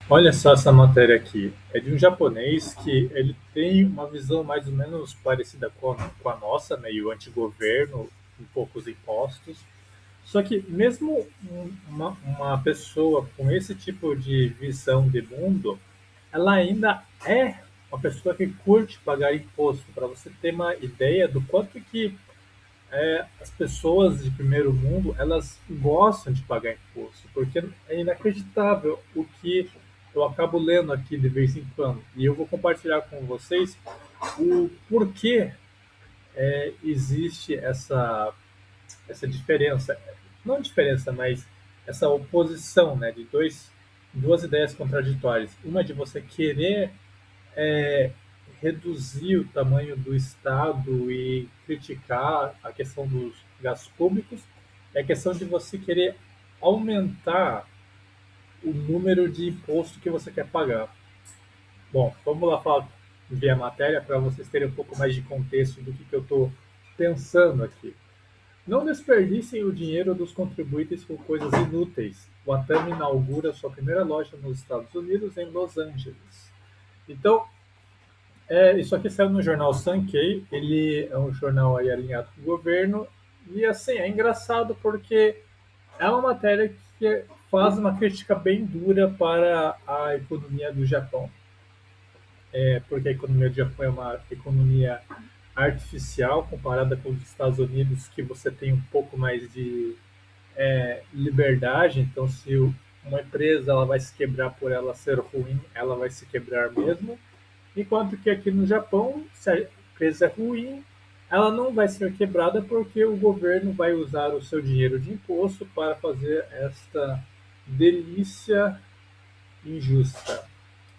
Olha só essa matéria aqui. É de um japonês que ele tem uma visão mais ou menos parecida com a nossa, meio antigoverno, com poucos impostos. Só que mesmo uma pessoa com esse tipo de visão de mundo, ela ainda é uma pessoa que curte pagar imposto. Para você ter uma ideia do quanto que as pessoas de primeiro mundo, elas gostam de pagar imposto, porque é inacreditável o que eu acabo lendo aqui de vez em quando. E eu vou compartilhar com vocês o porquê existe essa diferença. Não diferença, mas essa oposição, né, de duas ideias contraditórias. Uma de você querer é, reduzir o tamanho do Estado e criticar a questão dos gastos públicos, é a questão de você querer aumentar o número de imposto que você quer pagar. Bom, vamos lá falar, ver a matéria para vocês terem um pouco mais de contexto do que eu estou pensando aqui. Não desperdicem o dinheiro dos contribuintes com coisas inúteis. O Atami inaugura sua primeira loja nos Estados Unidos, em Los Angeles. Então, isso aqui saiu no jornal Sankei, ele é um jornal aí alinhado com o governo, e assim, é engraçado porque é uma matéria que faz uma crítica bem dura para a economia do Japão, porque a economia do Japão é uma economia artificial comparada com os Estados Unidos, que você tem um pouco mais de liberdade, então se uma empresa ela vai se quebrar por ela ser ruim, ela vai se quebrar mesmo. Enquanto que aqui no Japão, se a empresa é ruim, ela não vai ser quebrada porque o governo vai usar o seu dinheiro de imposto para fazer esta delícia injusta.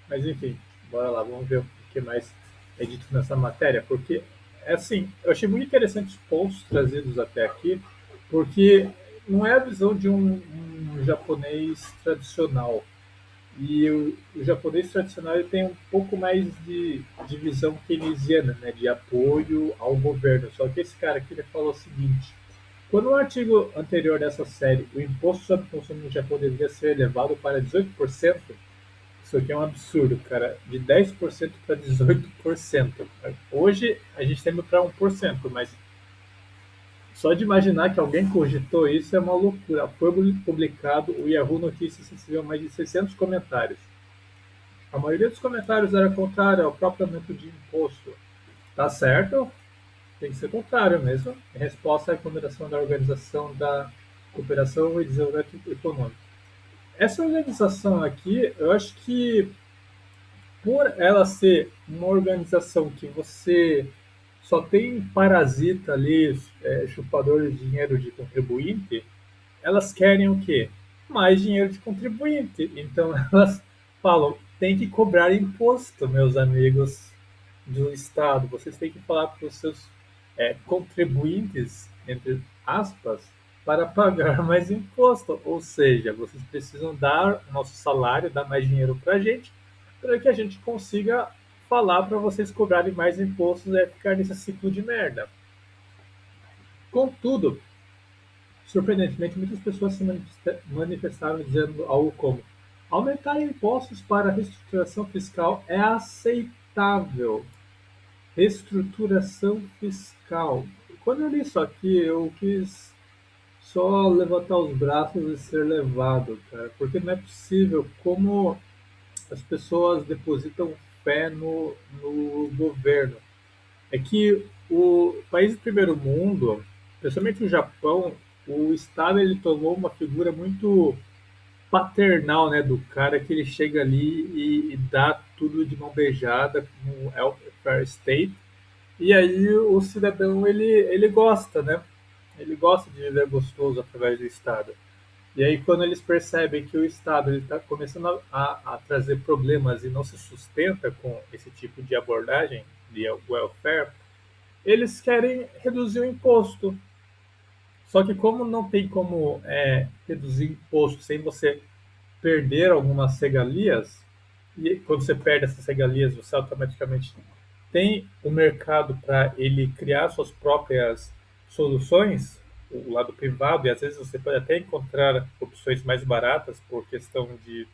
Mas enfim, bora lá, vamos ver o que mais é dito nessa matéria, porque é assim, eu achei muito interessante os pontos trazidos até aqui, porque não é a visão de um japonês tradicional, e o japonês tradicional ele tem um pouco mais de visão keynesiana, né, de apoio ao governo. Só que esse cara aqui ele falou o seguinte: quando no artigo anterior dessa série o imposto sobre o consumo no Japão deveria ser elevado para 18%, isso aqui é um absurdo, cara, de 10% para 18%. Hoje a gente tem indo para 1%, mas só de imaginar que alguém cogitou isso é uma loucura. Foi publicado, o Yahoo Notícias recebeu mais de 600 comentários. A maioria dos comentários era contrária ao próprio aumento de imposto. Tá certo? Tem que ser contrário mesmo. Em resposta à recomendação da Organização da Cooperação e Desenvolvimento Econômico. Essa organização aqui, eu acho que por ela ser uma organização que você só tem parasita ali, chupador de dinheiro de contribuinte, elas querem o quê? Mais dinheiro de contribuinte. Então elas falam, tem que cobrar imposto, meus amigos do Estado. Vocês têm que falar para os seus contribuintes, entre aspas, para pagar mais imposto. Ou seja, vocês precisam dar o nosso salário, dar mais dinheiro para a gente, para que a gente consiga falar para vocês cobrarem mais impostos e ficar nesse ciclo de merda. Contudo, surpreendentemente, muitas pessoas se manifestaram dizendo algo como: aumentar impostos para a reestruturação fiscal é aceitável. Reestruturação fiscal. Quando eu li isso aqui, eu quis só levantar os braços e ser levado, cara, porque não é possível como as pessoas depositam fé no governo. É que o país do primeiro mundo, principalmente o Japão, o Estado ele tomou uma figura muito paternal, né, do cara que ele chega ali e dá tudo de mão beijada, como é o welfare state, e aí o cidadão ele gosta, né? Ele gosta de viver gostoso através do Estado. E aí quando eles percebem que o Estado está começando a trazer problemas e não se sustenta com esse tipo de abordagem de welfare, eles querem reduzir o imposto. Só que como não tem como reduzir imposto sem você perder algumas regalias, e quando você perde essas regalias, você automaticamente tem o mercado para ele criar suas próprias soluções, o lado privado, e às vezes você pode até encontrar opções mais baratas por questão de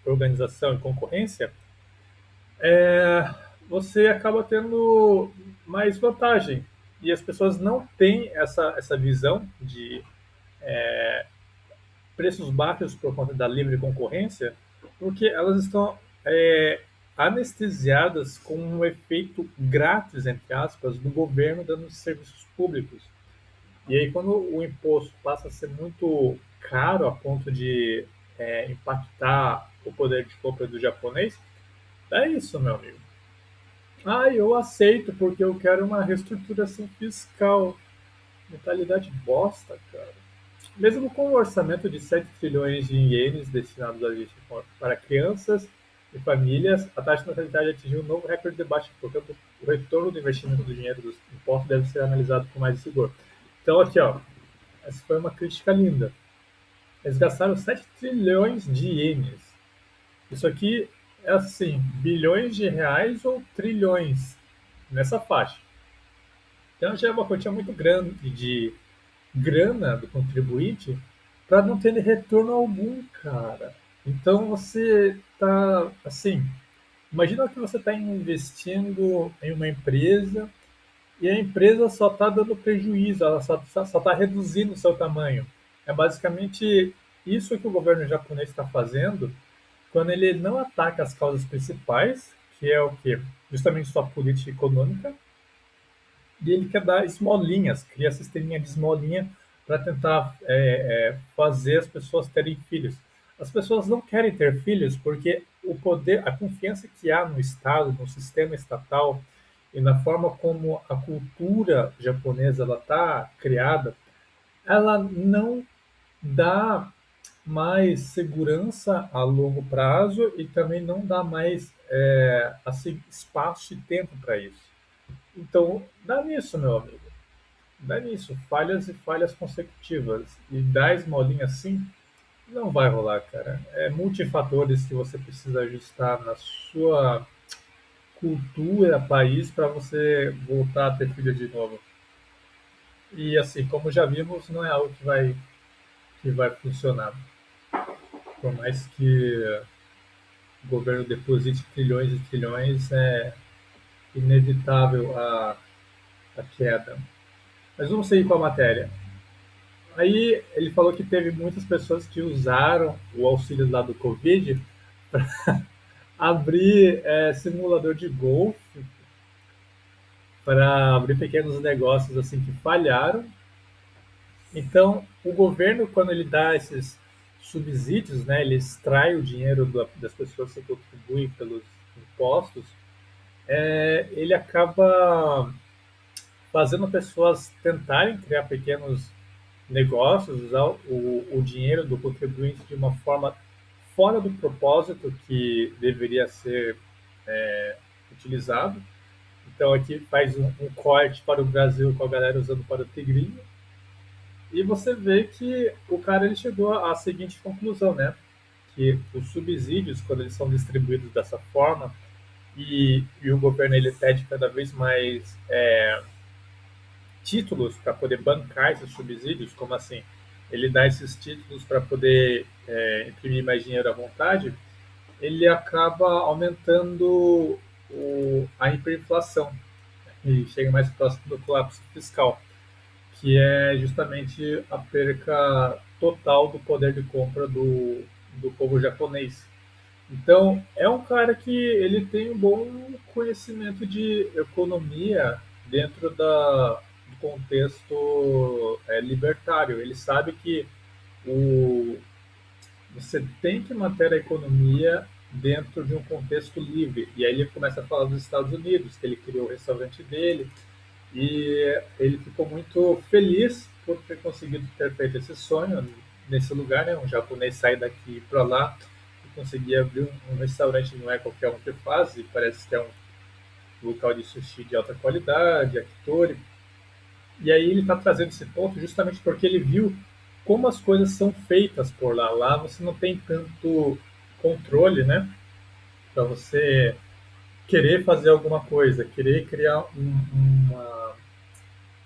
organização e concorrência, você acaba tendo mais vantagem. E as pessoas não têm essa visão de preços baixos por conta da livre concorrência, porque elas estão é, anestesiadas com um efeito grátis, entre aspas, do governo dando serviços públicos. E aí, quando o imposto passa a ser muito caro a ponto de impactar o poder de compra do japonês, é isso, meu amigo. Ah, eu aceito porque eu quero uma reestruturação fiscal. Mentalidade bosta, cara. Mesmo com um orçamento de 7 trilhões de ienes destinados para crianças e famílias, a taxa de natalidade atingiu um novo recorde de baixa, portanto, o retorno do investimento do dinheiro dos impostos deve ser analisado com mais rigor. Então, aqui, ó, essa foi uma crítica linda. Eles gastaram 7 trilhões de ienes. Isso aqui é assim, bilhões de reais ou trilhões nessa faixa. Então já é uma quantia muito grande de grana do contribuinte para não ter retorno algum, cara. Então você tá assim, imagina que você está investindo em uma empresa e a empresa só está dando prejuízo, ela só está reduzindo o seu tamanho. É basicamente isso que o governo japonês está fazendo quando ele não ataca as causas principais, que é o que? Justamente sua política econômica, e ele quer dar esmolinhas, cria sisteminha de esmolinha para tentar fazer as pessoas terem filhos. As pessoas não querem ter filhos porque o poder, a confiança que há no Estado, no sistema estatal e na forma como a cultura japonesa ela está criada, ela não dá mais segurança a longo prazo e também não dá mais assim, espaço e tempo para isso. Então, dá nisso, meu amigo. Dá nisso. Falhas e falhas consecutivas. E dar esmolinha assim, não vai rolar, cara. É multifatores que você precisa ajustar na sua cultura, país, para você voltar a ter filho de novo. E assim, como já vimos, não é algo que vai funcionar. Por mais que o governo deposite trilhões e trilhões, é inevitável a queda. Mas vamos seguir com a matéria. Aí ele falou que teve muitas pessoas que usaram o auxílio lá do Covid para abrir simulador de golfe, para abrir pequenos negócios assim que falharam. Então, o governo, quando ele dá esses subsídios, né, ele extrai o dinheiro das pessoas que contribuem pelos impostos, ele acaba fazendo pessoas tentarem criar pequenos negócios, usar o dinheiro do contribuinte de uma forma fora do propósito que deveria ser utilizado. Então aqui faz um corte para o Brasil com a galera usando para o Tigrinho. E você vê que o cara ele chegou à seguinte conclusão, né? Que os subsídios, quando eles são distribuídos dessa forma, e o governo ele pede cada vez mais títulos para poder bancar esses subsídios, como assim? Ele dá esses títulos para poder imprimir mais dinheiro à vontade, ele acaba aumentando a hiperinflação e chega mais próximo do colapso fiscal, que é justamente a perca total do poder de compra do povo japonês. Então, é um cara que ele tem um bom conhecimento de economia dentro do contexto libertário. Ele sabe que o, você tem que manter a economia dentro de um contexto livre. E aí ele começa a falar dos Estados Unidos, que ele criou o restaurante dele, e ele ficou muito feliz por ter conseguido ter feito esse sonho nesse lugar, né? Um japonês sair daqui para lá e conseguir abrir um restaurante, não é qualquer um que faz, e parece que é um local de sushi de alta qualidade, yakitori. E aí ele está trazendo esse ponto justamente porque ele viu como as coisas são feitas por lá. Lá você não tem tanto controle, né? Para você querer fazer alguma coisa, querer criar um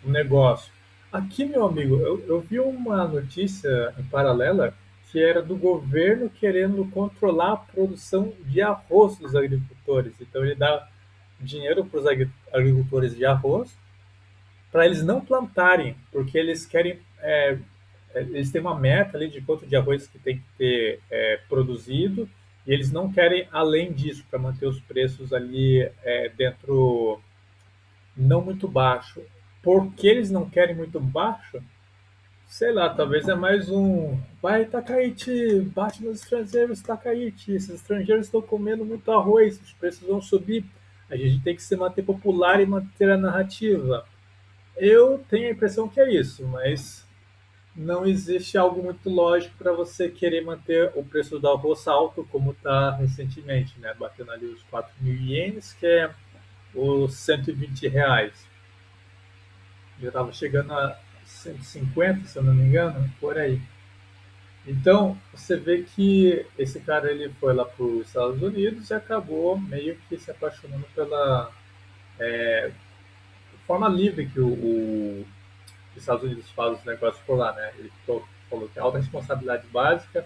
negócio. Aqui, meu amigo, eu vi uma notícia em paralela que era do governo querendo controlar a produção de arroz dos agricultores. Então ele dá dinheiro para os agricultores de arroz para eles não plantarem, porque eles querem, eles têm uma meta ali de quanto de arroz que tem que ter produzido, e eles não querem além disso para manter os preços ali dentro não muito baixo. Por que eles não querem muito baixo? Sei lá, talvez é mais um. Vai, Takaichi, bate nos estrangeiros, Takaichi. Esses estrangeiros estão comendo muito arroz, os preços vão subir. A gente tem que se manter popular e manter a narrativa. Eu tenho a impressão que é isso, mas não existe algo muito lógico para você querer manter o preço do arroz alto, como está recentemente, né? Batendo ali os 4.000 ienes, que é os R$ 120. Já estava chegando a 150, se eu não me engano, por aí. Então, você vê que esse cara ele foi lá para os Estados Unidos e acabou meio que se apaixonando pela forma livre que os Estados Unidos faz os negócios por lá, né? Ele falou que a alta responsabilidade básica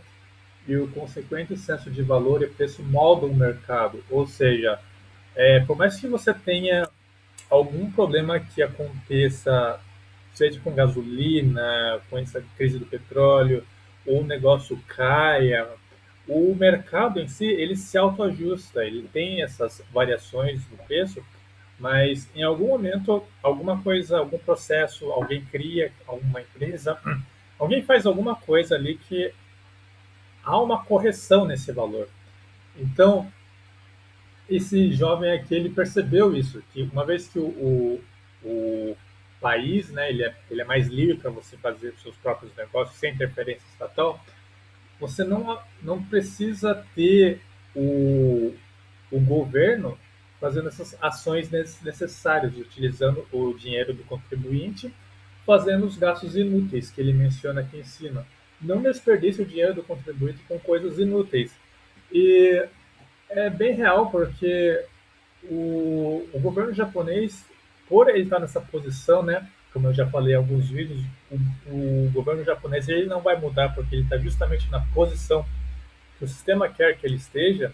e o consequente senso de valor e preço moldam o mercado. Ou seja, por mais que você tenha algum problema que aconteça, seja com gasolina, com essa crise do petróleo, ou o negócio caia, o mercado em si, ele se autoajusta, ele tem essas variações no preço, mas em algum momento, alguma coisa, algum processo, alguém cria, alguma empresa, alguém faz alguma coisa ali que há uma correção nesse valor. Então, esse jovem aqui, ele percebeu isso, que uma vez que o país, né, ele é mais livre para você fazer os seus próprios negócios sem interferência estatal, você não precisa ter o governo fazendo essas ações necessárias, utilizando o dinheiro do contribuinte, fazendo os gastos inúteis que ele menciona aqui em cima. Não desperdice o dinheiro do contribuinte com coisas inúteis. E é bem real, porque o governo japonês, por ele estar nessa posição, né, como eu já falei em alguns vídeos, o governo japonês ele não vai mudar porque ele está justamente na posição que o sistema quer que ele esteja.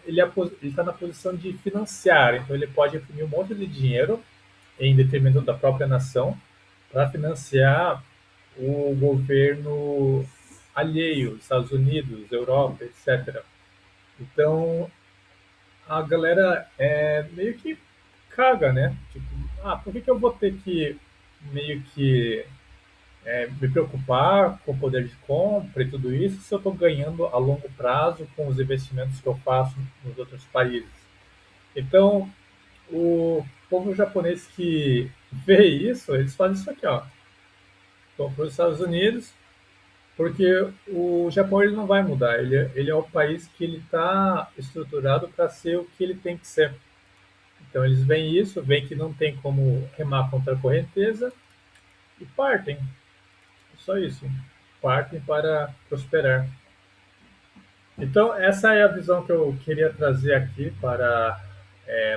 Ele está na posição de financiar, então ele pode imprimir um monte de dinheiro em detrimento da própria nação para financiar o governo alheio, Estados Unidos, Europa, etc. Então, a galera meio que caga, né? Tipo, por que eu vou ter que meio que me preocupar com o poder de compra e tudo isso se eu estou ganhando a longo prazo com os investimentos que eu faço nos outros países? Então, o povo japonês que vê isso, eles fazem isso aqui, ó. Vão para os Estados Unidos, porque o Japão ele não vai mudar. Ele é o país que ele está estruturado para ser o que ele tem que ser. Então eles veem isso, veem que não tem como remar contra a correnteza e partem. Só isso. Partem para prosperar. Então essa é a visão que eu queria trazer aqui para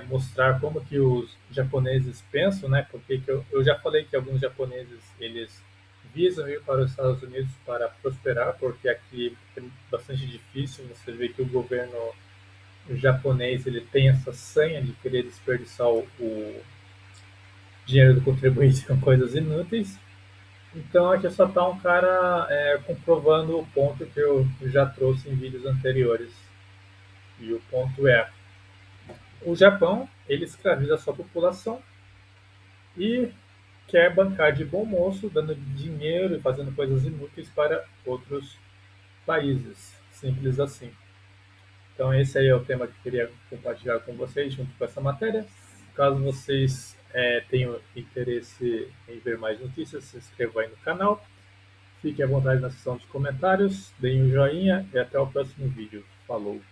mostrar como que os japoneses pensam, né? Porque que eu já falei que alguns japoneses eles visam ir para os Estados Unidos para prosperar, porque aqui é bastante difícil. Você vê que o governo japonês ele tem essa sanha de querer desperdiçar o dinheiro do contribuinte com coisas inúteis. Então aqui só está um cara comprovando o ponto que eu já trouxe em vídeos anteriores. E o ponto é, o Japão ele escraviza a sua população e quer bancar de bom moço, dando dinheiro e fazendo coisas inúteis para outros países. Simples assim. Então esse aí é o tema que eu queria compartilhar com vocês junto com essa matéria. Caso vocês tenham interesse em ver mais notícias, se inscrevam aí no canal. Fique à vontade na seção dos comentários, deem um joinha e até o próximo vídeo. Falou!